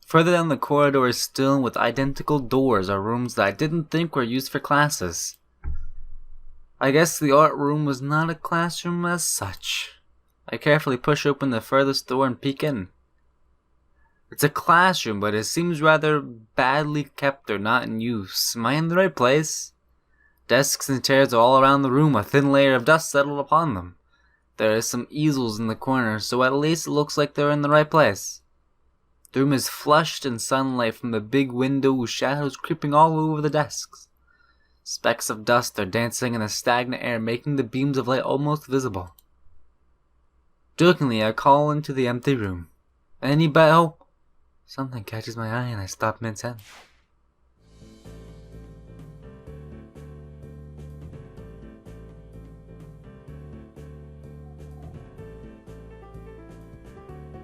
Further down the corridor is still with identical doors are rooms that I didn't think were used for classes. I guess the art room was not a classroom as such. I carefully push open the furthest door and peek in. It's a classroom, but it seems rather badly kept or not in use. Am I in the right place? Desks and chairs are all around the room, a thin layer of dust settled upon them. There are some easels in the corner, so at least it looks like they're in the right place. The room is flushed in sunlight from the big window with shadows creeping all over the desks. Specks of dust are dancing in the stagnant air, making the beams of light almost visible. Jokingly, I call into the empty room. Anybody? Oh! Something catches my eye and I stop mid-sentence.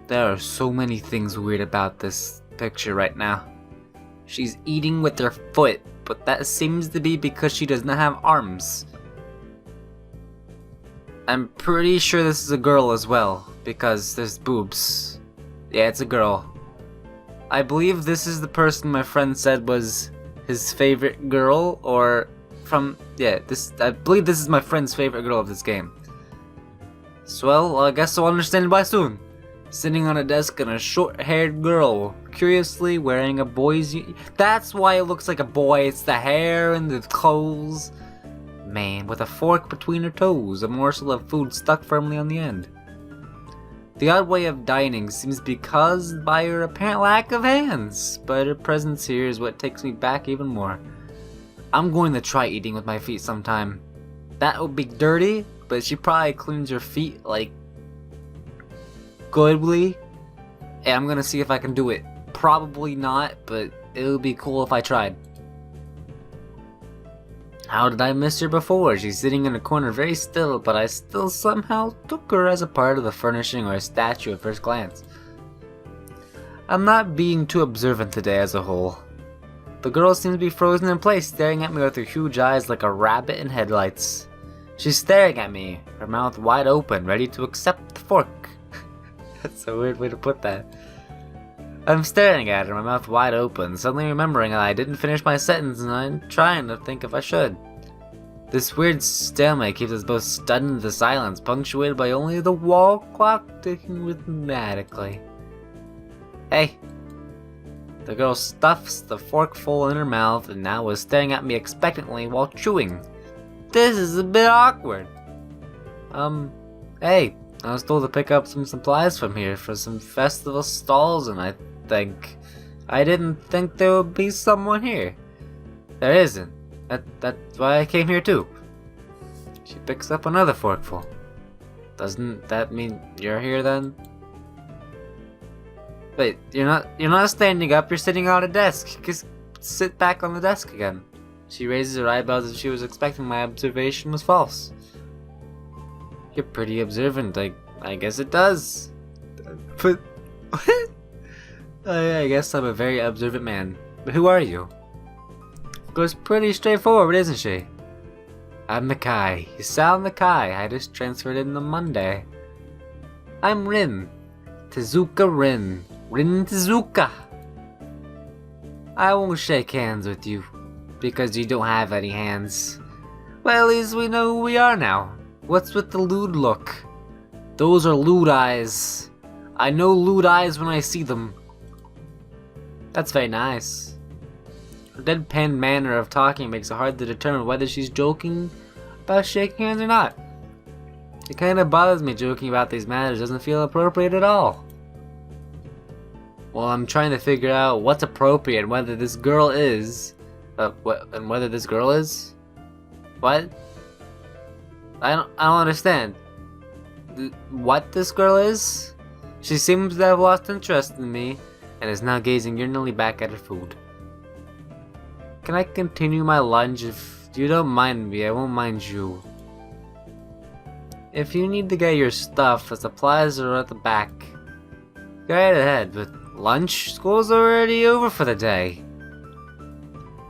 There are so many things weird about this picture right now. She's eating with her foot, but that seems to be because she does not have arms. I'm pretty sure this is a girl as well, because there's boobs. Yeah, it's a girl. I believe this is the person my friend said was his favorite girl, or from, I believe this is my friend's favorite girl of this game. So, well, I guess I'll understand why soon. Sitting on a desk and a short-haired girl, curiously wearing a boy's That's why it looks like a boy, it's the hair and the clothes. Man, with a fork between her toes, a morsel of food stuck firmly on the end. The odd way of dining seems to be caused by her apparent lack of hands, but her presence here is what takes me back even more. I'm going to try eating with my feet sometime. That would be dirty, but she probably cleans her feet like goodly, and I'm gonna see if I can do it. Probably not, but it would be cool if I tried. How did I miss her before? She's sitting in a corner very still, but I still somehow took her as a part of the furnishing or a statue at first glance. I'm not being too observant today as a whole. The girl seems to be frozen in place, staring at me with her huge eyes like a rabbit in headlights. She's staring at me, her mouth wide open, ready to accept the fork. That's a weird way to put that. I'm staring at her, my mouth wide open, suddenly remembering that I didn't finish my sentence and I'm trying to think if I should. This weird stalemate keeps us both stunned into silence, punctuated by only the wall clock ticking rhythmically. Hey! The girl stuffs the forkful in her mouth and now is staring at me expectantly while chewing. This is a bit awkward. Hey, I was told to pick up some supplies from here for some festival stalls, and I didn't think there would be someone here. There isn't. That's why I came here too. She picks up another forkful. Doesn't that mean you're here then? Wait, you're not standing up, you're sitting on a desk. Just sit back on the desk again. She raises her eyebrows as if she was expecting my observation was false. You're pretty observant, I guess it does. But what? I guess I'm a very observant man. But who are you? Goes pretty straightforward, isn't she? I'm Nakai. Isao Nakai. I just transferred in on Monday. I'm Rin. Tezuka Rin. Rin Tezuka. I won't shake hands with you, because you don't have any hands. Well, at least we know who we are now. What's with the lewd look? Those are lewd eyes. I know lewd eyes when I see them. That's very nice. Her deadpan manner of talking makes it hard to determine whether she's joking about shaking hands or not. It kinda bothers me joking about these matters, doesn't feel appropriate at all. Well, I'm trying to figure out what's appropriate and whether this girl is... whether this girl is? What? I don't understand. What this girl is? She seems to have lost interest in me and is now gazing yearningly back at her food. Can I continue my lunch? If you don't mind me, I won't mind you. If you need to get your stuff, the supplies are at the back. Go right ahead, but lunch? School's already over for the day.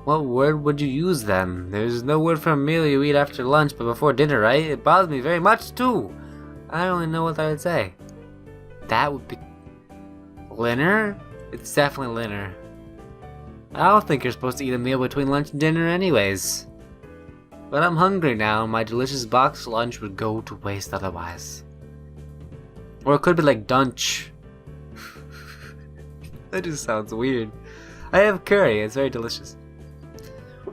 What word would you use then? There's no word for a meal you eat after lunch but before dinner, right? It bothers me very much too. I don't really know what I would say. That would be... Dinner? It's definitely dinner. I don't think you're supposed to eat a meal between lunch and dinner anyways. But I'm hungry now, and my delicious box lunch would go to waste otherwise. Or it could be like dunch. That just sounds weird. I have curry, it's very delicious.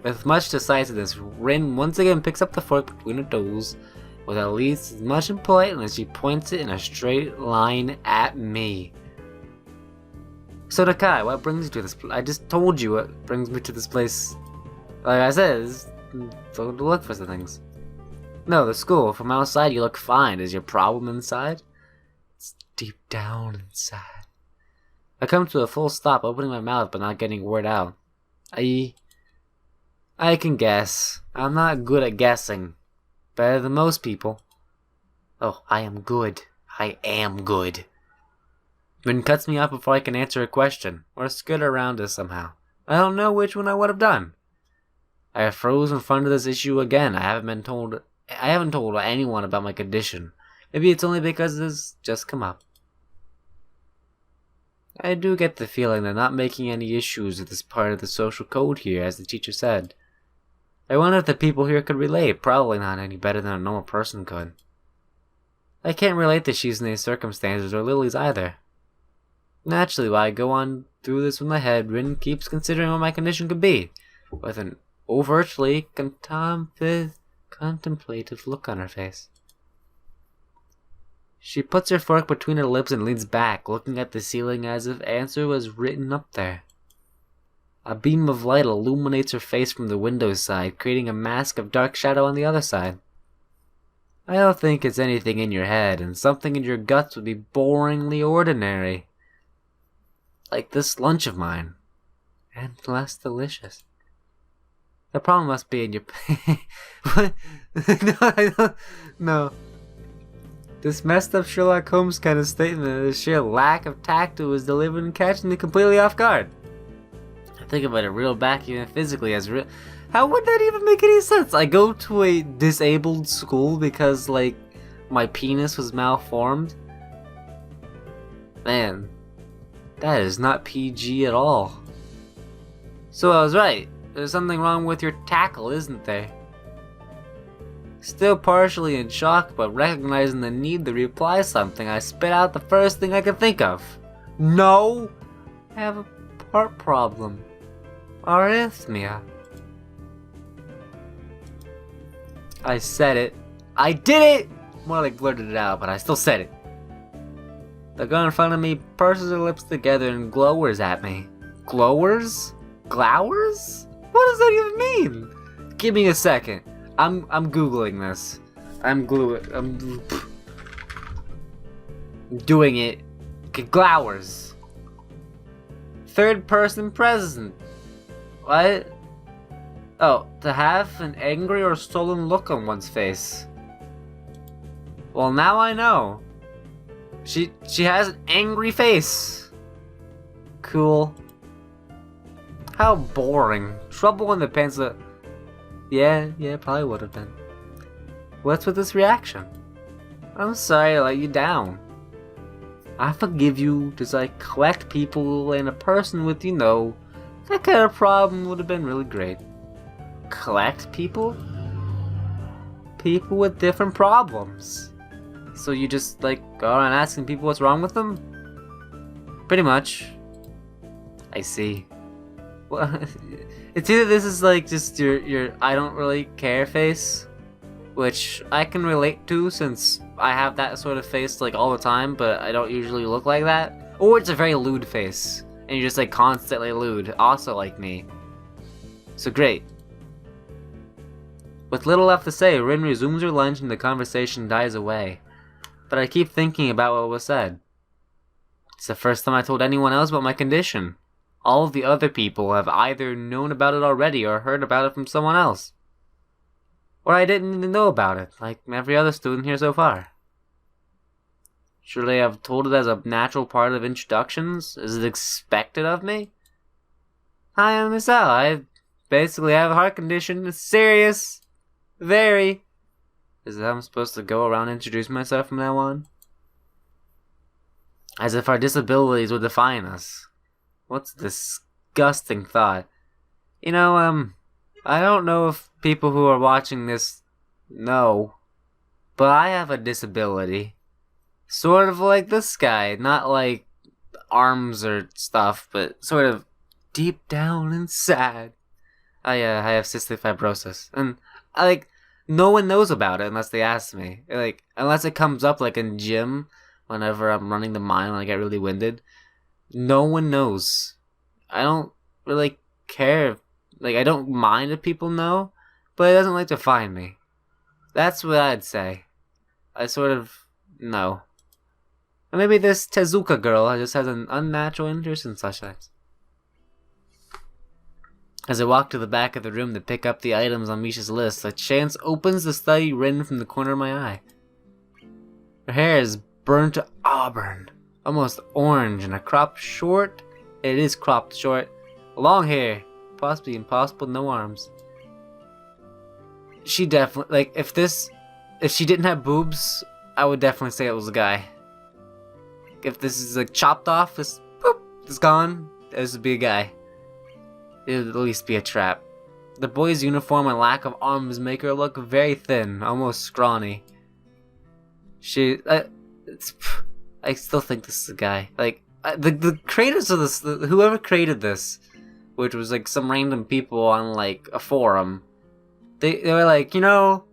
With much decisiveness, Rin once again picks up the fork between her toes, with at least as much politeness as she points it in a straight line at me. So Nakai, what brings you to this place? I just told you what brings me to this place. Like I said, to look for some things. No, the school. From outside you look fine. Is your problem inside? It's deep down inside. I come to a full stop, opening my mouth but not getting a word out. I can guess. I'm not good at guessing. Better than most people. Oh, I am good. I am good. Rin cuts me off before I can answer a question, or skirt around us somehow. I don't know which one I would have done. I have froze in front of this issue again. I haven't told anyone about my condition. Maybe it's only because it's just come up. I do get the feeling they're not making any issues with this part of the social code here, as the teacher said. I wonder if the people here could relate. Probably not any better than a normal person could. I can't relate to Shizune's in these circumstances, or Lily's either. Naturally, while I go on through this with my head, Rin keeps considering what my condition could be, with an overtly contemplative look on her face. She puts her fork between her lips and leans back, looking at the ceiling as if answer was written up there. A beam of light illuminates her face from the window side, creating a mask of dark shadow on the other side. I don't think it's anything in your head, and something in your guts would be boringly ordinary. Like this lunch of mine. And less delicious. The problem must be in your... What? No, I don't... No. This messed up Sherlock Holmes kind of statement, the sheer lack of tact was delivered and catching me completely off guard. I think about it real back even physically as real... How would that even make any sense? I go to a disabled school because, like, my penis was malformed? Man, that is not PG at all. So I was right. There's something wrong with your tackle, isn't there? Still partially in shock, but recognizing the need to reply something, I spit out the first thing I could think of. No! I have a heart problem. Arrhythmia. I said it. I did it! More like blurted it out, but I still said it. The girl in front of me purses her lips together and glowers at me. Glowers? Glowers? What does that even mean? Give me a second. I'm Googling this. I'm doing it. Glowers. Third person present. What? Oh, to have an angry or stolen look on one's face. Well, now I know. She has an angry face. Cool. How boring. Trouble in the pencil. Yeah, probably would have been. What's with this reaction? I'm sorry to let you down. I forgive you, just like collect people and a person with, you know, that kind of problem would have been really great. Collect people? People with different problems. So you just, like, go around asking people what's wrong with them? Pretty much. I see. Well, it's either this is like just your I don't really care face, which I can relate to since I have that sort of face like all the time, but I don't usually look like that. Or it's a very lewd face, and you're just like constantly lewd, also like me. So great. With little left to say, Rin resumes her lunch and the conversation dies away. But I keep thinking about what was said. It's the first time I told anyone else about my condition. All of the other people have either known about it already or heard about it from someone else. Or I didn't even know about it, like every other student here so far. Should I have told it as a natural part of introductions? Is it expected of me? Hi, I'm Miss L. I basically have a heart condition. It's serious. Very. Is that I'm supposed to go around and introduce myself from now on? As if our disabilities would define us. What's a disgusting thought? You know, I don't know if people who are watching this know, but I have a disability. Sort of like this guy. Not like arms or stuff, but sort of deep down inside. I have cystic fibrosis. And, no one knows about it unless they ask me. Like, unless it comes up, like, in gym, whenever I'm running the mile and I get really winded. No one knows. I don't really care. Like, I don't mind if people know, but it doesn't like to find me. That's what I'd say. I sort of know. Or maybe this Tezuka girl just has an unnatural interest in such things. As I walk to the back of the room to pick up the items on Misha's list, a chance opens the study written from the corner of my eye. Her hair is burnt auburn, almost orange, and a cropped short. It is cropped short. Long hair, possibly impossible, no arms. She definitely, like, if she didn't have boobs, I would definitely say it was a guy. If this is like chopped off, this is gone, this would be a guy. It would at least be a trap. The boy's uniform and lack of arms make her look very thin, almost scrawny. I still think this is a guy. Like, the creators of this, whoever created this, which was like some random people on like a forum, they were like, you know,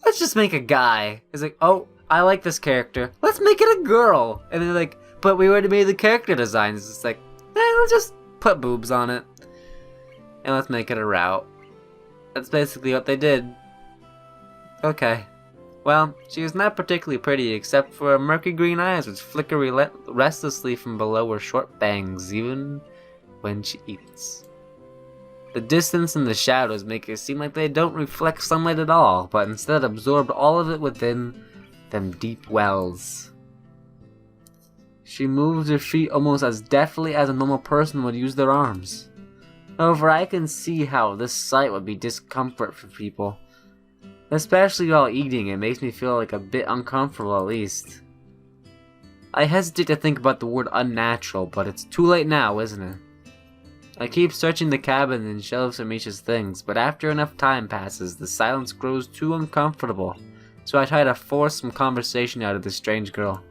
let's just make a guy. It's like, oh, I like this character, let's make it a girl. And they're like, but we already made the character designs. It's like, let's just put boobs on it. And let's make it a route. That's basically what they did. Okay. Well, she was not particularly pretty except for her murky green eyes which flicker restlessly from below her short bangs, even when she eats. The distance and the shadows make it seem like they don't reflect sunlight at all, but instead absorb all of it within them deep wells. She moves her feet almost as deftly as a normal person would use their arms. However, I can see how this sight would be discomfort for people. Especially while eating, it makes me feel like a bit uncomfortable at least. I hesitate to think about the word unnatural, but it's too late now, isn't it? I keep searching the cabin and shelves for Misha's things, but after enough time passes, the silence grows too uncomfortable, so I try to force some conversation out of this strange girl.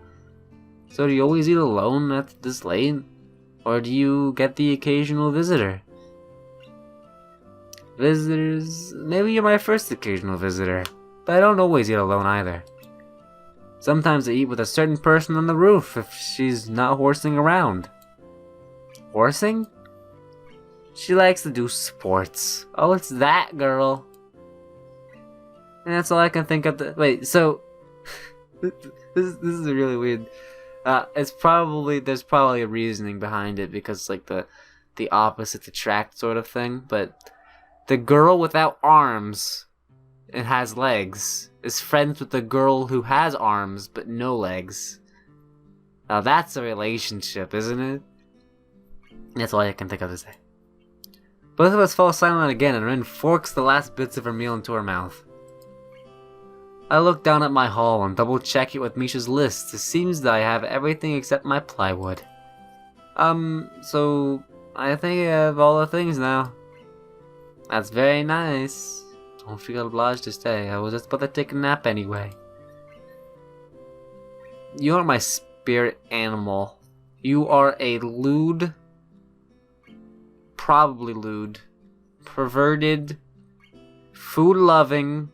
So do you always eat alone at this late? Or do you get the occasional visitor? Visitors, maybe you're my first occasional visitor, but I don't always eat alone either. Sometimes I eat with a certain person on the roof if she's not horsing around. Horsing? She likes to do sports. Oh, it's that girl. And that's all I can think of. Wait, so this is really weird. There's probably a reasoning behind it because like the opposites attract sort of thing, but the girl without arms and has legs is friends with the girl who has arms but no legs. Now that's a relationship, isn't it? That's all I can think of to say. Both of us fall silent again and Rin forks the last bits of her meal into her mouth. I look down at my haul and double check it with Misha's list. It seems that I have everything except my plywood. So I think I have all the things now. That's very nice. Don't feel obliged to stay. I was just about to take a nap anyway. You are my spirit animal. You are a lewd, probably lewd, perverted, food-loving,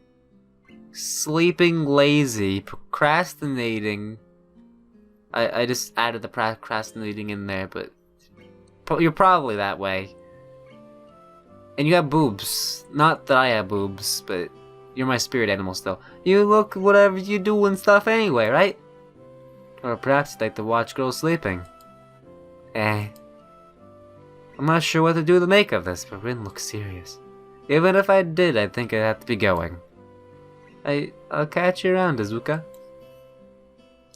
sleeping lazy, procrastinating. I just added the procrastinating in there, but you're probably that way. And you have boobs. Not that I have boobs, but you're my spirit animal still. You look whatever you do and stuff anyway, right? Or perhaps you'd like to watch girls sleeping. I'm not sure what to do to make of this, but Rin looks serious. Even if I did, I think I'd have to be going. I'll catch you around, Azuka.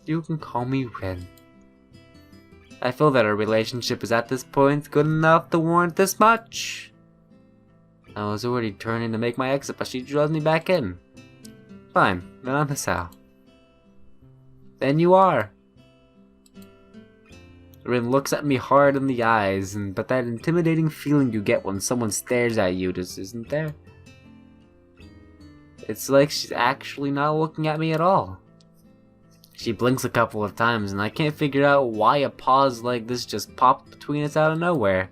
You can call me Rin. I feel that our relationship is at this point good enough to warrant this much. I was already turning to make my exit, but she draws me back in. Fine, then I'm Hisao. Then you are. Rin looks at me hard in the eyes, but that intimidating feeling you get when someone stares at you just isn't there. It's like she's actually not looking at me at all. She blinks a couple of times, and I can't figure out why a pause like this just popped between us out of nowhere.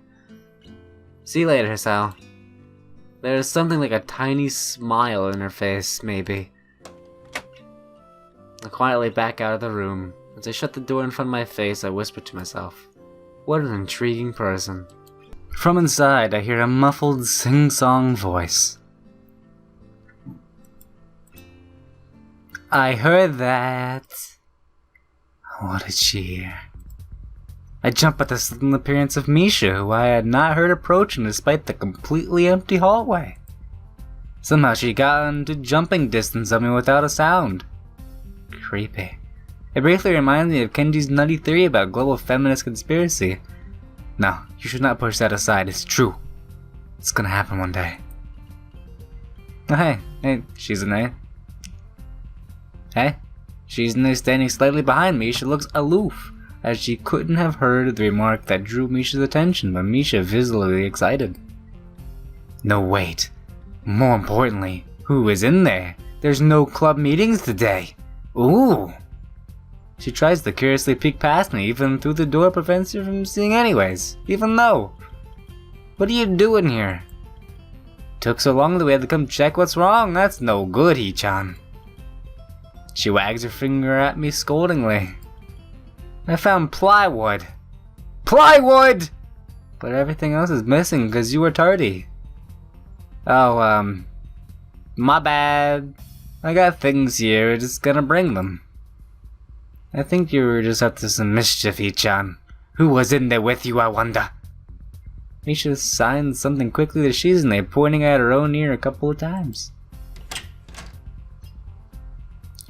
See you later, Sal. There's something like a tiny smile in her face, maybe. I quietly back out of the room. As I shut the door in front of my face, I whisper to myself, what an intriguing person. From inside, I hear a muffled sing-song voice. I heard that. What did she hear? I jump at the sudden appearance of Misha, who I had not heard approaching despite the completely empty hallway. Somehow she got into jumping distance of me without a sound. Creepy. It briefly reminds me of Kenji's nutty theory about global feminist conspiracy. No, you should not push that aside, it's true. It's gonna happen one day. Oh hey, Shizune. Hey, Shizune standing slightly behind me, she looks aloof, as she couldn't have heard the remark that drew Misha's attention, but Misha visibly excited. No wait, more importantly, who is in there? There's no club meetings today. Ooh! She tries to curiously peek past me, even though the door prevents her from seeing anyways, even though. What are you doing here? Took so long that we had to come check what's wrong, that's no good, Hee-chan. She wags her finger at me scoldingly. I found plywood. Plywood! But everything else is missing because you were tardy. Oh, my bad. I got things here, just gonna bring them. I think you were just up to some mischief, Hee-chan. Who was in there with you, I wonder? Misha signed something quickly to Shizune, pointing at her own ear a couple of times.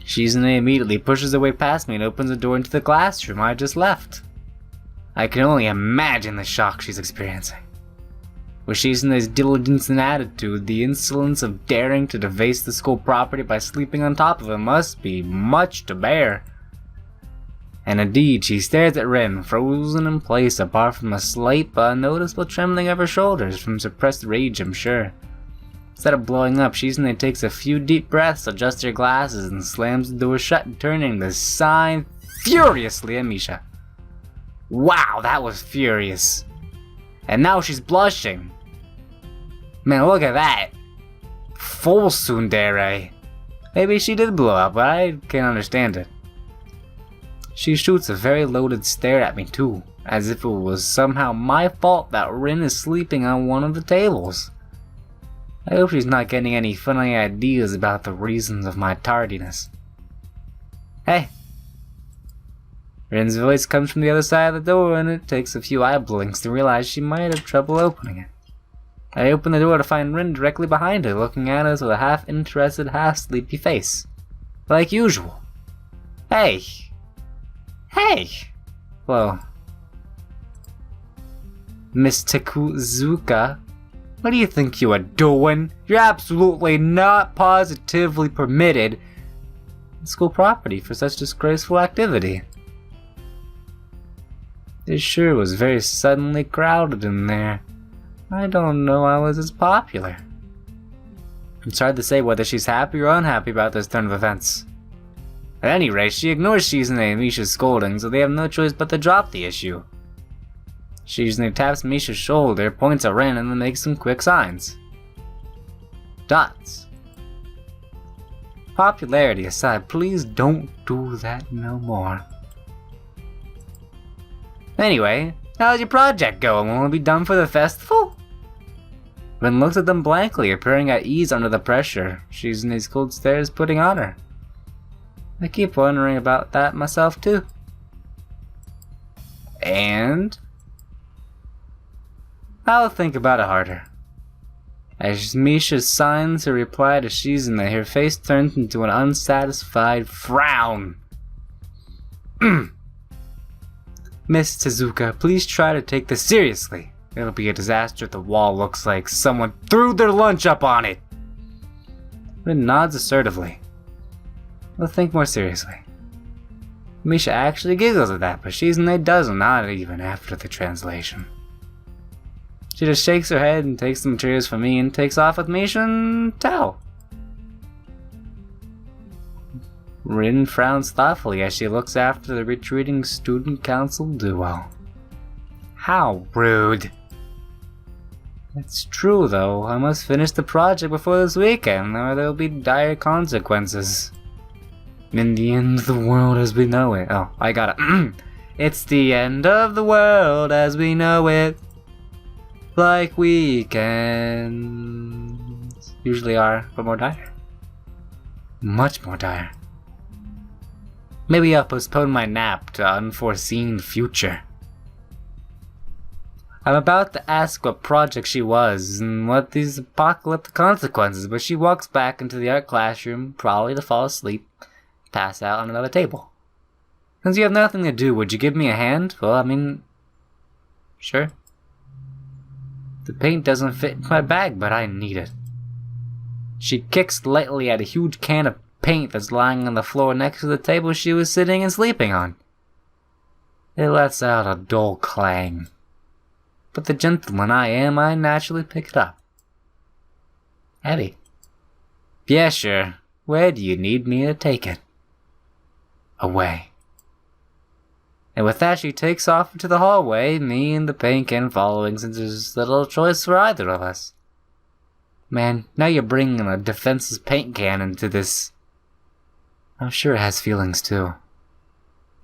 Shizune immediately pushes her way past me and opens the door into the classroom I just left. I can only imagine the shock she's experiencing. With Shizune's diligence and attitude, the insolence of daring to deface the school property by sleeping on top of it must be much to bear. And indeed, she stares at Rin, frozen in place apart from a slight but unnoticeable trembling of her shoulders from suppressed rage, I'm sure. Instead of blowing up, Shizune takes a few deep breaths, adjusts her glasses, and slams the door shut, turning the sign furiously at Misha. Wow, that was furious. And now she's blushing. Man, look at that. Full tsundere. Maybe she did blow up, but I can't understand it. She shoots a very loaded stare at me too, as if it was somehow my fault that Rin is sleeping on one of the tables. I hope she's not getting any funny ideas about the reasons of my tardiness. Hey! Rin's voice comes from the other side of the door, and it takes a few eye blinks to realize she might have trouble opening it. I open the door to find Rin directly behind her, looking at us with a half-interested, half-sleepy face. Like usual. Hey! Hey! Well... Miss Tekuzuka, what do you think you are doing? You're absolutely not positively permitted on school property for such disgraceful activity. It sure was very suddenly crowded in there. I don't know I was as popular. It's hard to say whether she's happy or unhappy about this turn of events. At any rate, she ignores Shizune and Misha's scolding, so they have no choice but to drop the issue. Shizune taps Misha's shoulder, points at Rin, and then makes some quick signs. Dots. Popularity aside, please don't do that no more. Anyway, how's your project going? Will it be done for the festival? Rin looks at them blankly, appearing at ease under the pressure Shizune's cold stare is putting on her. I keep wondering about that myself too. And... I'll think about it harder. As Misha signs her reply to Shizune, her face turns into an unsatisfied frown. Miss Tezuka, please try to take this seriously. It'll be a disaster if the wall looks like someone threw their lunch up on it. Rin nods assertively. We'll think more seriously. Misha actually giggles at that, but Shizune doesn't, not even after the translation. She just shakes her head and takes the materials from me and takes off with Misha and Tao. Rin frowns thoughtfully as she looks after the retreating student council duo. How rude. It's true though, I must finish the project before this weekend or there will be dire consequences. In the end of the world as we know it. Oh, I got it. It's the end of the world as we know it. Like weekends usually are, but more dire. Much more dire. Maybe I'll postpone my nap to unforeseen future. I'm about to ask what project she was and what these apocalyptic consequences, but she walks back into the art classroom, probably to fall asleep, pass out on another table. Since you have nothing to do, would you give me a hand? Well, I mean, sure. The paint doesn't fit in my bag, but I need it. She kicks lightly at a huge can of paint that's lying on the floor next to the table she was sitting and sleeping on. It lets out a dull clang. But the gentleman I am, I naturally pick it up. Heavy. Yeah, sure. Where do you need me to take it? Away. And with that, she takes off into the hallway, me and the paint can following, since there's little choice for either of us. Man, now you're bringing a defenseless paint can into this. I'm sure it has feelings too.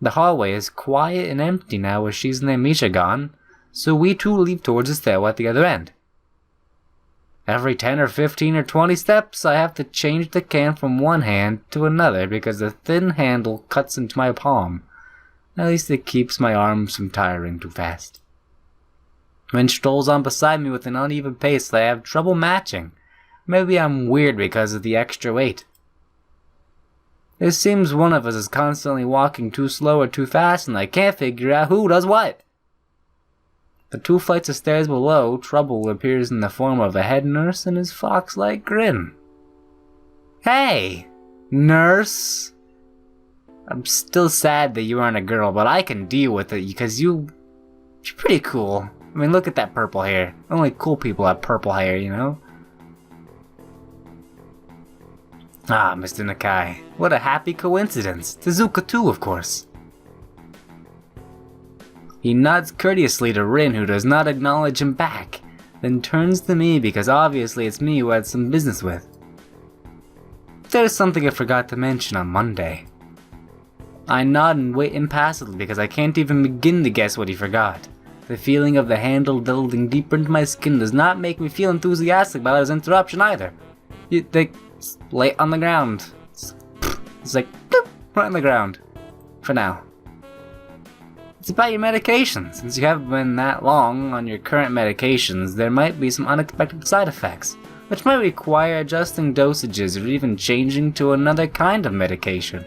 The hallway is quiet and empty now with Shizune and Misha gone, so we two leave towards the stairwell at the other end. Every 10 or 15 or 20 steps, I have to change the can from one hand to another because the thin handle cuts into my palm. At least it keeps my arms from tiring too fast. Rin strolls on beside me with an uneven pace that I have trouble matching. Maybe I'm weird because of the extra weight. It seems one of us is constantly walking too slow or too fast and I can't figure out who does what. The 2 flights of stairs below, trouble appears in the form of a head nurse and his fox-like grin. Hey, nurse! I'm still sad that you aren't a girl, but I can deal with it because you're pretty cool. I mean, look at that purple hair. Only cool people have purple hair, you know? Ah, Mr. Nakai. What a happy coincidence. Tezuka too, of course. He nods courteously to Rin, who does not acknowledge him back, then turns to me because obviously it's me who had some business with. There's something I forgot to mention on Monday. I nod and wait impassively because I can't even begin to guess what he forgot. The feeling of the handle delving deeper into my skin does not make me feel enthusiastic about his interruption either. It's lay on the ground. It's like, boop, right on the ground. For now. It's about your medications. Since you haven't been that long on your current medications, there might be some unexpected side effects, which might require adjusting dosages or even changing to another kind of medication.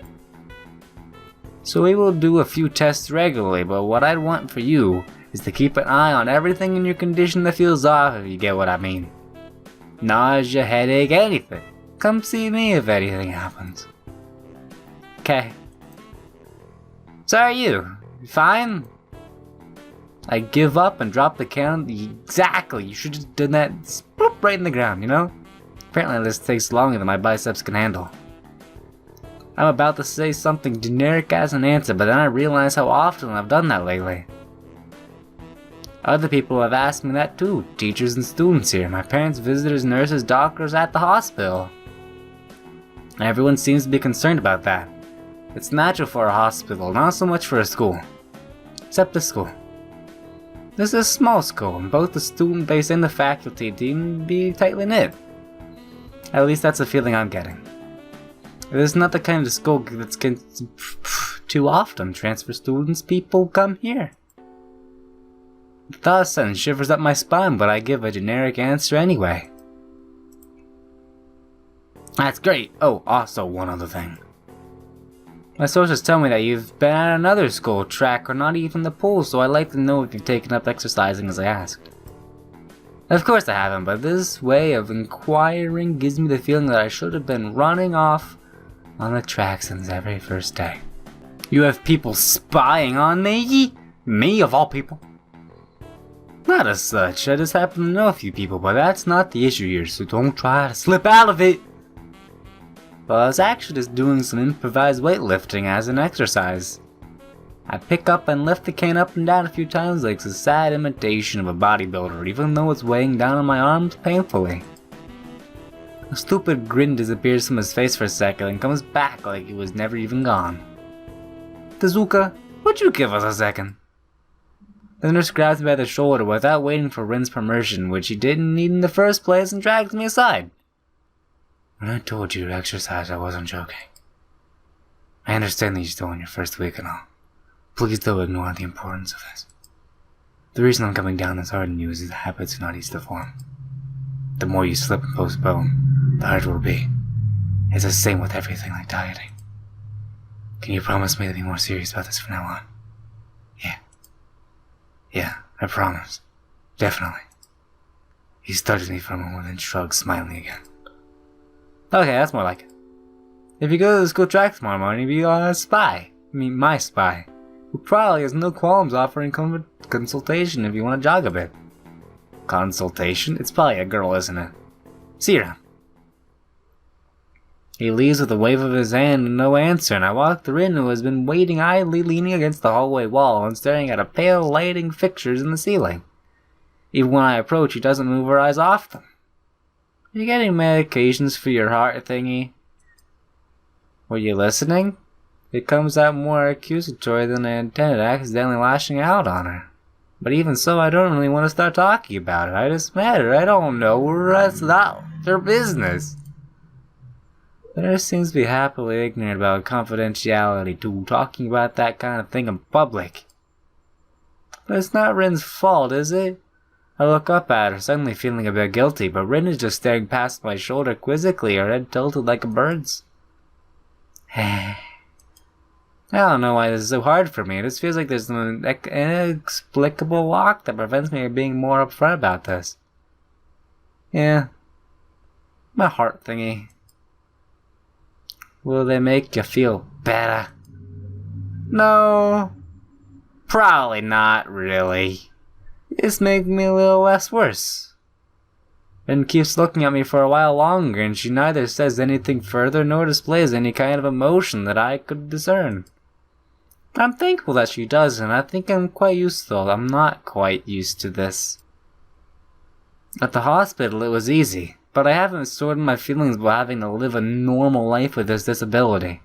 So we will do a few tests regularly, but what I'd want for you is to keep an eye on everything in your condition that feels off, if you get what I mean. Nausea, headache, anything. Come see me if anything happens. Okay. So are you? You fine? I give up and drop the can. Exactly, you should have done that sploop, right in the ground, you know? Apparently this takes longer than my biceps can handle. I'm about to say something generic as an answer, but then I realize how often I've done that lately. Other people have asked me that too, teachers and students here, my parents, visitors, nurses, doctors at the hospital. Everyone seems to be concerned about that. It's natural for a hospital, not so much for a school. Except the school. This is a small school, and both the student base and the faculty team to be tightly knit. At least that's the feeling I'm getting. It is not the kind of school that's too often transfer students, people come here. The thought sends shivers up my spine, but I give a generic answer anyway. That's great. Oh, also one other thing. My sources tell me that you've been at another school, track, or not even the pool, so I'd like to know if you've taken up exercising as I asked. Of course I haven't, but this way of inquiring gives me the feeling that I should have been running off on the track since the very first day. You have people spying on me? Me, of all people? Not as such, I just happen to know a few people, but that's not the issue here, so don't try to slip out of it! Well, I was actually just doing some improvised weightlifting as an exercise. I pick up and lift the cane up and down a few times like a sad imitation of a bodybuilder, even though it's weighing down on my arms painfully. A stupid grin disappears from his face for a second and comes back like he was never even gone. Tezuka, would you give us a second? The nurse grabs me by the shoulder without waiting for Rin's permission, which he didn't need in the first place, and drags me aside. When I told you to exercise, I wasn't joking. I understand that you're still in your first week and all. Please don't ignore the importance of this. The reason I'm coming down this hard on you is that the habits are not easy to form. The more you slip and postpone, the harder it will be. It's the same with everything like dieting. Can you promise me to be more serious about this from now on? Yeah, I promise. Definitely. He studies me for a moment and shrugs, smiling again. Okay, that's more like it. If you go to the school track tomorrow morning, you'll be a spy. I mean, my spy. Who probably has no qualms offering consultation if you want to jog a bit. Consultation? It's probably a girl, isn't it? See you around. He leaves with a wave of his hand and no answer, and I walk to Rin, who has been waiting idly leaning against the hallway wall and staring at a pale lighting fixtures in the ceiling. Even when I approach, he doesn't move her eyes off them. Are you getting medications for your heart thingy? Were you listening? It comes out more accusatory than I intended, accidentally lashing out on her. But even so, I don't really want to start talking about it. I just met her. I don't know her. That's not their business. The nurse seems to be happily ignorant about confidentiality too, talking about that kind of thing in public. But it's not Rin's fault, is it? I look up at her, suddenly feeling a bit guilty, but Rin is just staring past my shoulder quizzically, her head tilted like a bird's. I don't know why this is so hard for me. This feels like there's an inexplicable lock that prevents me from being more upfront about this. Yeah. My heart thingy. Will they make you feel better? No. Probably not, really. It's making me a little less worse. Rin keeps looking at me for a while longer, and she neither says anything further nor displays any kind of emotion that I could discern. I'm thankful that she doesn't. I think I'm quite used to it. I'm not quite used to this. At the hospital, it was easy, but I haven't sorted my feelings about having to live a normal life with this disability.